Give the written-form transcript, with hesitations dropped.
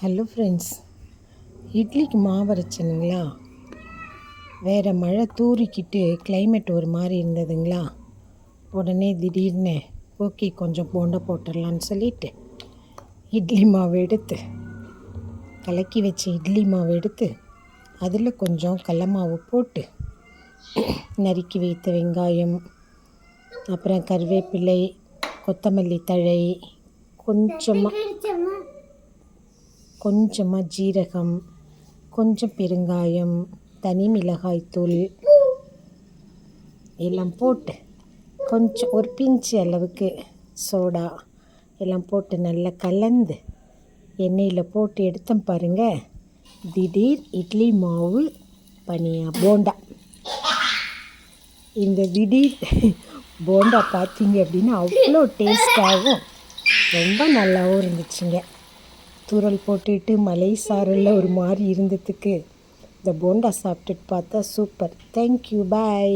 Hello friends, இட்லிக்கு மாவு அரைச்சனுங்களா. வேறு மழை தூறிக்கிட்டு கிளைமேட் ஒரு மாதிரி இருந்ததுங்களா. உடனே திடீர்னு ஓகே கொஞ்சம் போண்டா போட்டுடலான்னு சொல்லிட்டு இட்லி மாவு எடுத்து கலக்கி வச்ச இட்லி மாவு எடுத்து அதில் கொஞ்சம் கடல மாவு போட்டு நறுக்கி வைத்த வெங்காயம், அப்புறம் கருவேப்பிலை, கொத்தமல்லி தழை, கொஞ்சமாக ஜீரகம், கொஞ்சம் பெருங்காயம், தனி மிளகாய்த்தூள் எல்லாம் போட்டு கொஞ்சம் ஒரு பிஞ்சு அளவுக்கு சோடா எல்லாம் போட்டு நல்லா கலந்து எண்ணெயில் போட்டு எடுத்தோம் பாருங்கள். திடீர் இட்லி மாவு போண்டா. இந்த திடீர் போண்டா பார்த்தீங்க அப்படின்னா அவ்வளோ டேஸ்ட்டாகவும் ரொம்ப நல்லாவும் இருந்துச்சுங்க. தூரல் போட்டுட்டு மலை சாரலில் ஒரு மாதிரி இருந்ததுக்கு இந்த போண்டா சாப்பிட்டுட்டு பார்த்தா சூப்பர். தேங்க்யூ, பாய்.